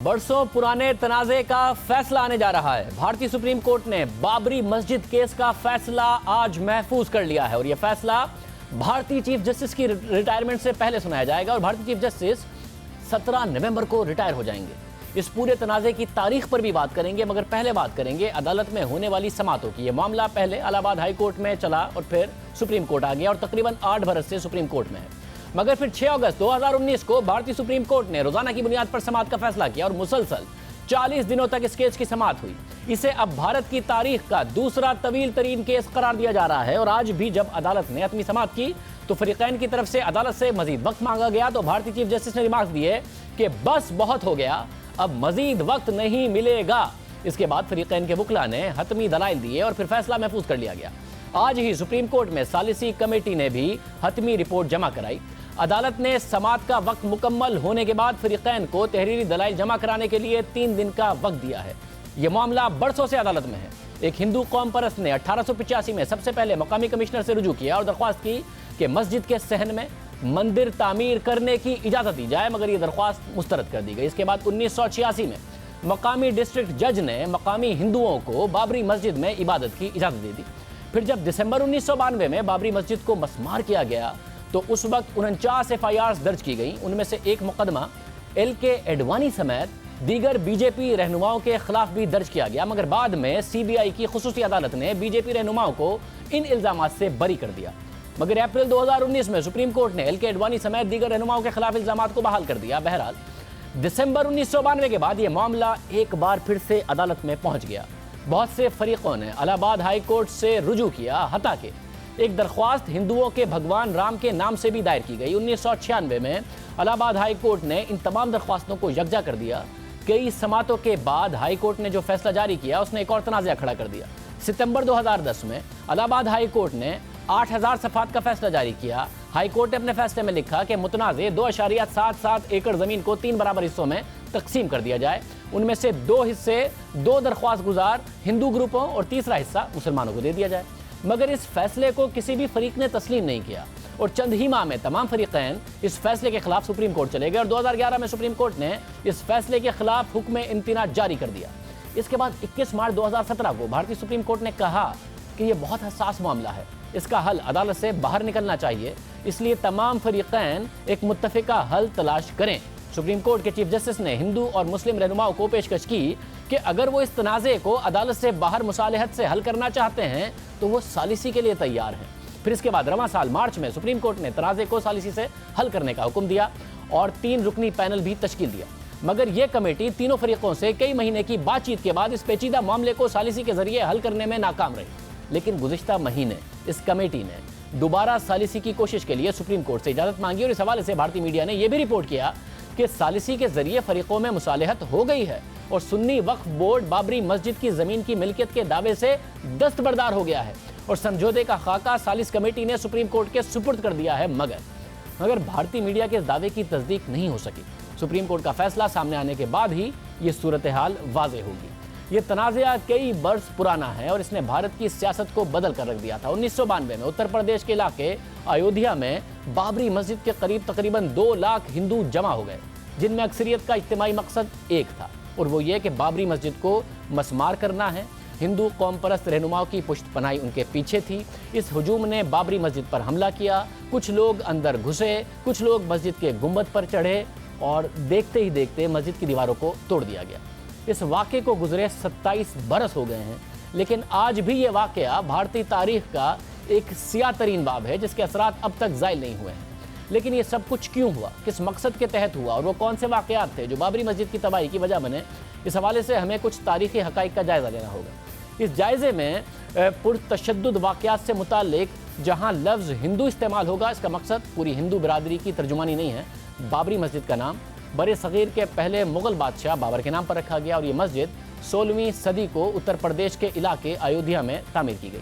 बरसों पुराने तनाजे का फैसला आने जा रहा है। भारतीय सुप्रीम कोर्ट ने बाबरी मस्जिद केस का फैसला आज महफूज कर लिया है और यह फैसला भारतीय चीफ जस्टिस की रिटायरमेंट से पहले सुनाया जाएगा और भारतीय चीफ जस्टिस 17 नवंबर को रिटायर हो जाएंगे। इस पूरे तनाजे की तारीख पर भी बात करेंगे, मगर पहले बात करेंगे अदालत में होने वाली समातों की। यह मामला पहले इलाहाबाद हाई कोर्ट में चला और फिर सुप्रीम कोर्ट आ गया और तकरीबन 8 बरस से सुप्रीम कोर्ट में है। मगर फिर 6 अगस्त 2019 को भारतीय सुप्रीम कोर्ट ने रोजाना की बुनियाद पर समाअत का फैसला किया और मुसलसल 40 दिनों तक इस केस की समाअत हुई। इसे अब भारत की तारीख का दूसरा तवील तरीन केस करार दिया जा रहा है और आज भी जब अदालत ने अपनी समाअत की तो फरीकैन की तरफ से अदालत से मजीद वक्त मांगा गया तो भारतीय चीफ जस्टिस ने रिमार्क दिए कि बस बहुत हो गया, अब मजीद वक्त नहीं मिलेगा। इसके बाद फरीकैन के वकील ने हतमी दलाइल दिए और फिर फैसला महफूज कर लिया गया। आज ही सुप्रीम कोर्ट में सालिसी कमेटी ने भी हतमी रिपोर्ट जमा कराई। अदालत ने समाअत का वक्त मुकम्मल होने के बाद फरीकैन को तहरीरी दलाइल जमा कराने के लिए 3 दिन का वक्त दिया है। यह मामला बरसों से अदालत में है। एक हिंदू कौम परस्त ने 1885 में सबसे पहले मकामी कमिश्नर से रुजू किया और दरख्वास्त की कि मस्जिद के सहन में मंदिर तामीर करने की इजाजत दी जाए, मगर यह दरख्वास्त मुस्तरद कर दी गई। इसके बाद 1986 में मकामी डिस्ट्रिक्ट जज ने मकामी हिंदुओं को बाबरी मस्जिद में इबादत की इजाजत दे दी। फिर जब दिसंबर 1992 में बाबरी मस्जिद को मस्मार किया गया तो उस वक्त 49 FIRs दर्ज की गई। उनमें से एक मुकदमा LK एडवाणी समेत दीगर बीजेपी रहनुमाओं के खिलाफ भी दर्ज किया गया, मगर बाद में CBI की खुसूसी अदालत ने बीजेपी रहनुमाओं को इन इल्जामात से बरी कर दिया। मगर अप्रैल 2019 में सुप्रीम कोर्ट ने LK एडवाणी समेत दीगर रहनुमाओं के खिलाफ इल्जामात को बहाल कर दिया। बहरहाल दिसंबर 1992 के बाद यह मामला एक बार फिर से अदालत में पहुंच गया। बहुत से फरीकों ने इलाहाबाद हाई कोर्ट से रुजू किया, हता के एक दरख्वास्त हिंदुओं के भगवान राम के नाम से भी दायर की गई। 1996 में इलाहाबाद हाई कोर्ट ने इन तमाम दरख्वास्तों को यकजा कर दिया। कई समातों के बाद हाई कोर्ट ने जो फैसला जारी किया उसने एक और तनाज़ा खड़ा कर दिया। सितंबर 2010 में इलाहाबाद हाई कोर्ट ने 8000 सफ़ात का फैसला जारी किया। हाई कोर्ट ने अपने फैसले में लिखा कि मुतनाज़े 2.77 एकड़ ज़मीन को 3 बराबर हिस्सों में तकसीम कर दिया जाए। उनमें से 2 हिस्से 2 दरख्वास्त गुजार हिंदू ग्रुपों और तीसरा हिस्सा मुसलमानों को दे दिया जाए। मगर इस फैसले को किसी भी फरीक ने तस्लीम नहीं किया और चंद ही माह में तमाम फरीकैन इस फैसले के खिलाफ सुप्रीम कोर्ट चले गए और 2011 में सुप्रीम कोर्ट ने इस फैसले के खिलाफ हुक्म इम्तिनाअ जारी कर दिया। इसके बाद 21 मार्च 2017 को भारतीय सुप्रीम कोर्ट ने कहा कि यह बहुत हसास मामला है, इसका हल अदालत से बाहर निकलना चाहिए, इसलिए तमाम फरीकैन एक मुत्तफिका हल तलाश करें। सुप्रीम कोर्ट के चीफ जस्टिस ने हिंदू और मुस्लिम रहनुमाओं को पेशकश की कि अगर वो इस तनाज़े को अदालत से बाहर मुसालहत से हल करना चाहते हैं तो वो सालिसी के लिए तैयार हैं। फिर इसके बाद रवां साल मार्च में सुप्रीम कोर्ट ने तनाज़े को सालिसी से हल करने का हुक्म दिया और 3 रुकनी पैनल भी तश्कील दिया। मगर यह कमेटी तीनों फरीकों से कई महीने की बातचीत के बाद इस पेचीदा मामले को सालिसी के जरिए हल करने में नाकाम रही। लेकिन गुज़िश्ता महीने इस कमेटी ने दोबारा सालिसी की कोशिश के लिए सुप्रीम कोर्ट से इजाज़त मांगी और इस हवाले से भारतीय मीडिया ने यह भी रिपोर्ट किया कि सालिसी के जरिए फरीकों में मुसालहत हो गई है और सुन्नी वक्फ बोर्ड बाबरी मस्जिद की जमीन की मिल्कियत के दावे से दस्तबरदार हो गया है और समझौते का खाका सालिस कमेटी ने सुप्रीम कोर्ट के सुपुर्द कर दिया है। मगर भारतीय मीडिया के इस दावे की तस्दीक नहीं हो सकी। सुप्रीम कोर्ट का फैसला सामने आने के बाद ही ये सूरत हाल वाज़ेह होगी। ये तनाज़ा कई बरस पुराना है और इसने भारत की सियासत को बदल कर रख दिया था। 1992 में उत्तर प्रदेश के इलाके अयोध्या में बाबरी मस्जिद के करीब तकरीबन 2 लाख हिंदू जमा हो गए, जिनमें अक्सरियत का इज्तिमाई मकसद एक था और वो ये कि बाबरी मस्जिद को मस्मार करना है। हिंदू कौम परस्त रहनुमाओं की पुष्ट पनाही उनके पीछे थी। इस हुजूम ने बाबरी मस्जिद पर हमला किया, कुछ लोग अंदर घुसे, कुछ लोग मस्जिद के गुंबद पर चढ़े और देखते ही देखते मस्जिद की दीवारों को तोड़ दिया गया। इस वाक़े को गुजरे 27 बरस हो गए हैं, लेकिन आज भी ये वाक़या भारतीय तारीख का एक सियाह तरीन बाब है जिसके असरात अब तक ज़ाइल नहीं हुए हैं। लेकिन ये सब कुछ क्यों हुआ, किस मकसद के तहत हुआ और वो कौन से वाक़यात थे जो बाबरी मस्जिद की तबाही की वजह बने, इस हवाले से हमें कुछ तारीख़ी हक़ाइक़ का जायज़ा लेना होगा। इस जायज़े में पुरतशद्दुद वाक़यात से मुताल्लिक़ जहाँ लफ्ज़ हिंदू इस्तेमाल होगा, इसका मकसद पूरी हिंदू बिरादरी की तर्जुमानी नहीं है। बाबरी मस्जिद का नाम बरे सग़ीर के पहले मुग़ल बादशाह बाबर के नाम पर रखा गया और ये मस्जिद 16वीं सदी को उत्तर प्रदेश के इलाके अयोध्या में तामीर की गई।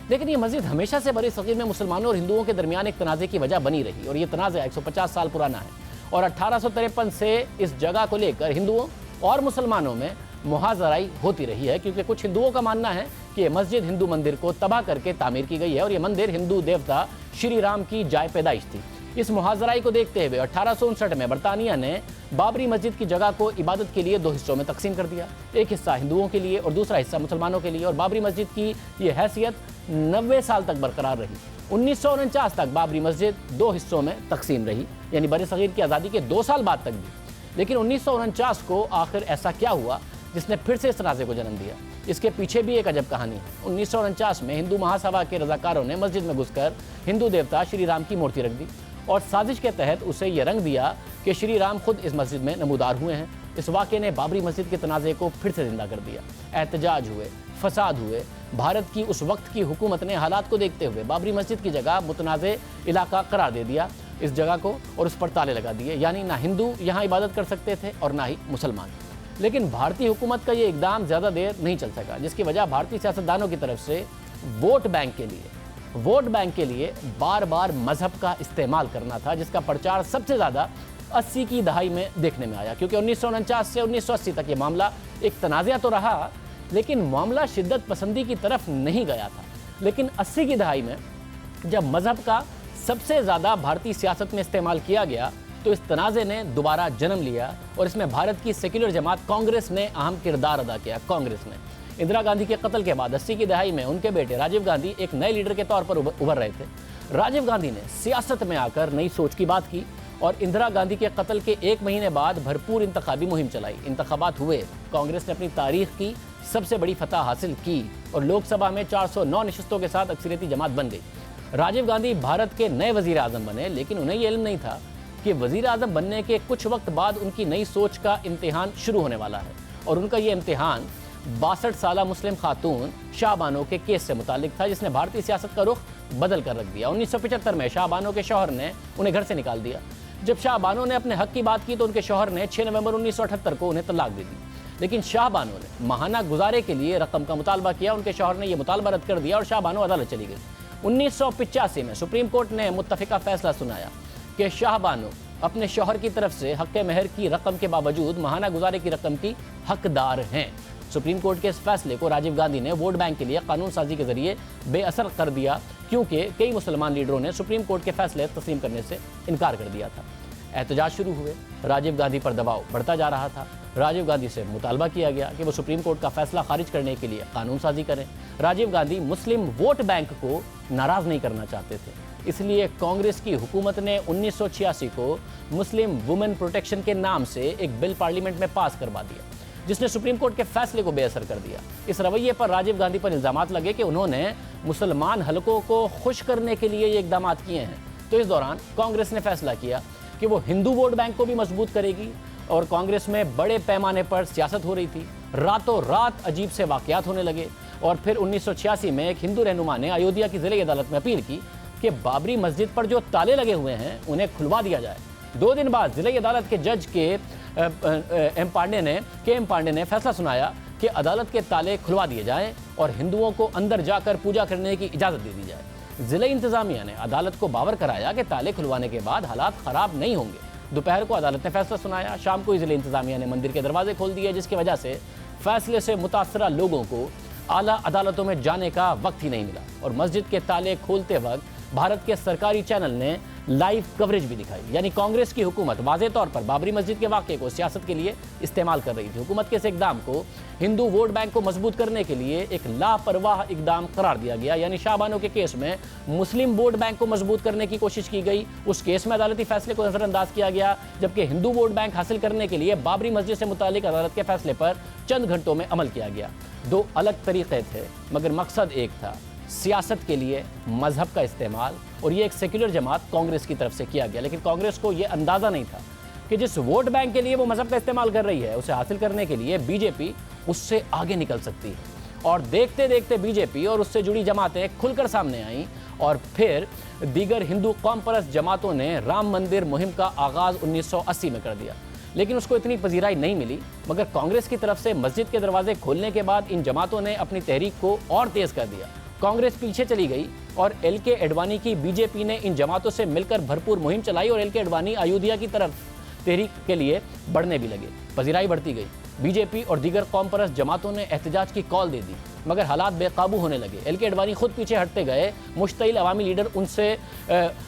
लेकिन ये मस्जिद हमेशा से बरे सग़ीर में मुसलमानों और हिंदुओं के दरमियान एक तनाज़े की वजह बनी रही और ये तनाज़ा 150 साल पुराना है और 1853 से इस जगह को लेकर हिंदुओं और मुसलमानों में मुहाज़राई होती रही है, क्योंकि कुछ हिंदुओं का मानना है कि ये मस्जिद हिंदू मंदिर को तबाह करके तामीर की गई है और ये मंदिर हिंदू देवता श्री राम की जाय पैदाइश थी। इस मुहाजराई को देखते हुए 1859 में बरतानिया ने बाबरी मस्जिद की जगह को इबादत के लिए 2 हिस्सों में तकसीम कर दिया। एक हिस्सा हिंदुओं के लिए और दूसरा हिस्सा मुसलमानों के लिए, और बाबरी मस्जिद की ये हैसियत 90 साल तक बरकरार रही। 1949 तक बाबरी मस्जिद 2 हिस्सों में तकसीम रही, यानी बरसगीर की आज़ादी के 2 साल बाद तक भी। लेकिन 1949 को आखिर ऐसा क्या हुआ जिसने फिर से इस तनाज़े को जन्म दिया? इसके पीछे भी एक अजब कहानी है। 1949 में हिंदू महासभा के रजाकारों ने मस्जिद में घुसकर हिंदू देवता श्री राम की मूर्ति रख दी और साजिश के तहत उसे यह रंग दिया कि श्री राम खुद इस मस्जिद में नमूदार हुए हैं। इस वाक़े ने बाबरी मस्जिद के तनाज़े को फिर से जिंदा कर दिया। एहतजाज हुए, फसाद हुए। भारत की उस वक्त की हुकूमत ने हालात को देखते हुए बाबरी मस्जिद की जगह मुतनाज़े इलाका करार दे दिया इस जगह को, और उस पर ताले लगा दिए, यानी ना हिंदू यहाँ इबादत कर सकते थे और ना ही मुसलमान। लेकिन भारतीय हुकूमत का ये इकदाम ज़्यादा देर नहीं चल सका, जिसकी वजह भारतीय सियासतदानों की तरफ से वोट बैंक के लिए बार बार मजहब का इस्तेमाल करना था, जिसका प्रचार सबसे ज़्यादा 80 की दहाई में देखने में आया। क्योंकि 1949 से 1980 तक ये मामला एक तनाज़ा तो रहा, लेकिन मामला शिद्दत पसंदी की तरफ नहीं गया था। लेकिन 80 की दहाई में जब मजहब का सबसे ज़्यादा भारतीय सियासत में इस्तेमाल किया गया, तो इस तनाज़े ने दोबारा जन्म लिया और इसमें भारत की सेक्युलर जमात कांग्रेस ने अहम किरदार अदा किया। कांग्रेस ने इंदिरा गांधी के कत्ल के बाद 80 की दहाई में उनके बेटे राजीव गांधी एक नए लीडर के तौर पर उभर रहे थे। राजीव गांधी ने सियासत में आकर नई सोच की बात की और इंदिरा गांधी के कत्ल के 1 महीने बाद भरपूर इंतखाबी मुहिम चलाई। इंतखाबात हुए, कांग्रेस ने अपनी तारीख की सबसे बड़ी फतह हासिल की और लोकसभा में 409 नशिस्तों के साथ अक्सरियती जमात बन गई। राजीव गांधी भारत के नए वजीर आजम बने, लेकिन उन्हें यह इल्म नहीं था कि वजीर आजम बनने के कुछ वक्त बाद उनकी नई सोच का इम्तिहान शुरू होने वाला है। और उनका ये इम्तिहान 62 साला मुस्लिम खातून शाह बानो के केस से मुतालिक था, जिसने भारतीय सियासत का रुख बदल कर रख दिया। 1975 में शाह बानो के शौहर ने उन्हें घर से निकाल दिया। जब शाह बानो ने अपने हक की बात की तो उनके शौहर ने 6 नवंबर 1978 को उन्हें तलाक दे दी। लेकिन शाह बानो ने माहाना गुजारे के लिए रकम का मुतालबा किया। उनके शौहर ने यह मुतालबा रद्द कर दिया और शाह बानो अदालत चली गई। 1985 में सुप्रीम कोर्ट ने मुत्तफिका फैसला सुनाया कि शाह बानो अपने शौहर की तरफ से हक़ महर की रकम के बावजूद माहाना गुजारे की रकम की हकदार हैं। सुप्रीम कोर्ट के इस फैसले को राजीव गांधी ने वोट बैंक के लिए कानून साजी के जरिए बेअसर कर दिया, क्योंकि कई मुसलमान लीडरों ने सुप्रीम कोर्ट के फैसले तस्लीम करने से इनकार कर दिया था। एहतजाज शुरू हुए, राजीव गांधी पर दबाव बढ़ता जा रहा था। राजीव गांधी से मुतालबा किया गया कि वो सुप्रीम कोर्ट का फैसला खारिज करने के लिए कानून साजी करें। राजीव गांधी मुस्लिम वोट बैंक को नाराज़ नहीं करना चाहते थे, इसलिए कांग्रेस की हुकूमत ने 1986 को मुस्लिम वुमेन प्रोटेक्शन के नाम से एक बिल पार्लियामेंट में पास करवा दिया, जिसने सुप्रीम कोर्ट के फैसले को बेअसर कर दिया। इस रवैये पर राजीव गांधी पर इल्जामात लगे कि उन्होंने मुसलमान हलकों को खुश करने के लिए ये इकदाम किए हैं। तो इस दौरान कांग्रेस ने फैसला किया कि वो हिंदू वोट बैंक को भी मजबूत करेगी, और कांग्रेस में बड़े पैमाने पर सियासत हो रही थी। रातों रात अजीब से वाकयात होने लगे और फिर 1986 में एक हिंदू रहनुमा ने अयोध्या की जिले अदालत में अपील की कि बाबरी मस्जिद पर जो ताले लगे हुए हैं उन्हें खुलवा दिया जाए। 2 दिन बाद जिले अदालत के जज के एम पांडे ने फैसला सुनाया कि अदालत के ताले खुलवा दिए जाएं और हिंदुओं को अंदर जाकर पूजा करने की इजाज़त दे दी जाए। जिले इंतजामिया ने अदालत को बावर कराया कि ताले खुलवाने के बाद हालात ख़राब नहीं होंगे। दोपहर को अदालत ने फैसला सुनाया। शाम को जिले इंतजामिया ने मंदिर के दरवाजे खोल दिए, जिसकी वजह से फैसले से मुतासरा लोगों को आला अदालतों में जाने का वक्त ही नहीं मिला और मस्जिद के ताले खोलते वक्त भारत के सरकारी चैनल ने लाइव कवरेज भी दिखाई। यानी कांग्रेस की हुकूमत वाज़े तौर पर बाबरी मस्जिद के वाक़े को सियासत के लिए इस्तेमाल कर रही थी। हुकूमत के इस इकदाम को हिंदू वोट बैंक को मजबूत करने के लिए एक लापरवाह इकदाम करार दिया गया। यानी शाह बानो के केस में मुस्लिम वोट बैंक को मजबूत करने की कोशिश की गई, उस केस में अदालती फैसले को नजरअंदाज किया गया, जबकि हिंदू वोट बैंक हासिल करने के लिए बाबरी मस्जिद से मुतालिक अदालत के फैसले पर चंद घंटों में अमल किया गया। 2 अलग तरीके थे, मगर मकसद एक था, सियासत के लिए मजहब का इस्तेमाल, और ये एक सेक्युलर जमात कांग्रेस की तरफ से किया गया। लेकिन कांग्रेस को ये अंदाज़ा नहीं था कि जिस वोट बैंक के लिए वो मजहब का इस्तेमाल कर रही है, उसे हासिल करने के लिए बीजेपी उससे आगे निकल सकती है। और देखते देखते बीजेपी और उससे जुड़ी जमातें खुलकर सामने आईं और फिर दीगर हिंदू कौम परस्त जमातों ने राम मंदिर मुहिम का आगाज़ 1980 में कर दिया। लेकिन उसको इतनी पजीराई नहीं मिली, मगर कांग्रेस की तरफ से मस्जिद के दरवाजे खोलने के बाद इन जमातों ने अपनी तहरीक को और तेज़ कर दिया। कांग्रेस पीछे चली गई और एल.के. एडवाणी की बीजेपी ने इन जमातों से मिलकर भरपूर मुहिम चलाई और एल.के. एडवाणी अयोध्या की तरफ तहरीक के लिए बढ़ने भी लगे। पजीराई बढ़ती गई। बीजेपी और दीगर कौम परस्त जमातों ने एहतजाज की कॉल दे दी, मगर हालात बेकाबू होने लगे। एलके अडवाणी खुद पीछे हटते गए, मुश्तइल अवामी लीडर उनसे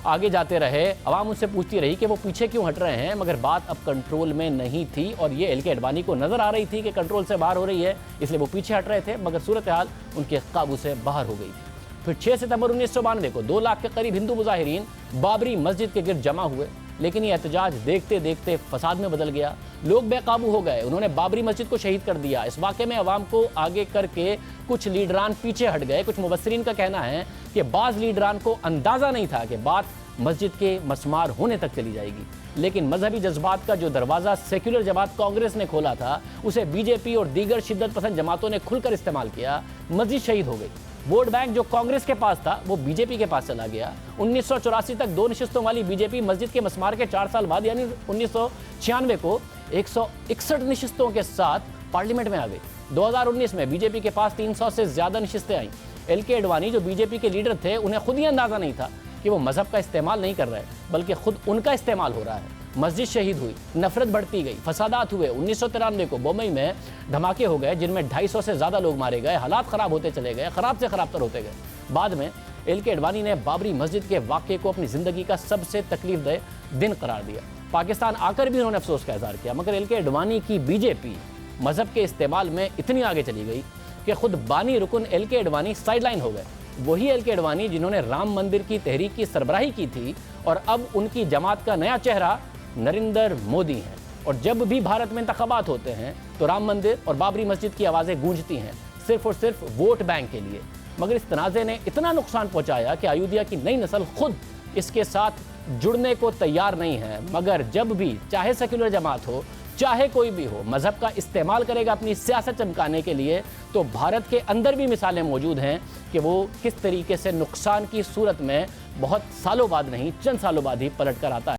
आगे जाते रहे। अवाम उनसे पूछती रही कि वो पीछे क्यों हट रहे हैं, मगर बात अब कंट्रोल में नहीं थी और ये एलके अडवाणी को नजर आ रही थी कि कंट्रोल से बाहर हो रही है, इसलिए वो पीछे हट रहे थे, मगर सूरत हाल उनके काबू से बाहर हो गई थी। फिर 6 सितंबर 1992 को 2 लाख के करीब हिंदू मुजाहिरीन बाबरी मस्जिद के गिर्द जमा हुए, लेकिन ये एहतजाज देखते देखते फसाद में बदल गया। लोग बेकाबू हो गए, उन्होंने बाबरी मस्जिद को शहीद कर दिया। इस वाक़े में अवाम को आगे करके कुछ लीडरान पीछे हट गए। कुछ मुबस्सिरीन का कहना है कि बाज़ लीडरान को अंदाज़ा नहीं था कि बात मस्जिद के मस्मार होने तक चली जाएगी, लेकिन मजहबी जज्बात का जो दरवाज़ा सेक्युलर जमात कांग्रेस ने खोला था, उसे बीजेपी और दीगर शिद्दत पसंद जमातों ने खुलकर इस्तेमाल किया। मस्जिद शहीद हो गई। वोट बैंक जो कांग्रेस के पास था वो बीजेपी के पास चला गया। 1984 तक 2 नशिस्तों वाली बीजेपी मस्जिद के मस्मार के 4 साल बाद यानी 1996 को 161 नशिस्तों के साथ पार्लियामेंट में आ गई। 2019 में बीजेपी के पास 300 से ज्यादा नशिस्तें आईं। एलके अडवाणी जो बीजेपी के लीडर थे, उन्हें खुद ही अंदाजा नहीं था कि वो मजहब का इस्तेमाल नहीं कर रहे, बल्कि खुद उनका इस्तेमाल हो रहा है। मस्जिद शहीद हुई, नफरत बढ़ती गई, फसादात हुए। 1993 को बम्बई में धमाके हो गए, जिनमें 250 से ज़्यादा लोग मारे गए। हालात ख़राब होते चले गए, ख़राब से ख़राब तर होते गए। बाद में एलके अडवाणी ने बाबरी मस्जिद के वाक़े को अपनी ज़िंदगी का सबसे तकलीफदेह दिन करार दिया। पाकिस्तान आकर भी उन्होंने अफसोस का इज़हार किया, मगर एलके अडवाणी की बीजेपी मजहब के इस्तेमाल में इतनी आगे चली गई कि खुद बानी रुकन एलके अडवाणी साइडलाइन हो गए। वही एलके अडवाणी जिन्होंने राम मंदिर की तहरीक की सरबराही की थी, और अब उनकी जमात का नया चेहरा नरेंद्र मोदी हैं। और जब भी भारत में इंतखाबात होते हैं तो राम मंदिर और बाबरी मस्जिद की आवाज़ें गूंजती हैं, सिर्फ और सिर्फ वोट बैंक के लिए। मगर इस तनाज़े ने इतना नुकसान पहुंचाया कि अयोध्या की नई नस्ल खुद इसके साथ जुड़ने को तैयार नहीं है। मगर जब भी चाहे सेक्युलर जमात हो, चाहे कोई भी हो, मजहब का इस्तेमाल करेगा अपनी सियासत चमकाने के लिए, तो भारत के अंदर भी मिसालें मौजूद हैं कि वो किस तरीके से नुकसान की सूरत में बहुत सालों बाद नहीं, चंद सालों बाद ही पलट कर आता है।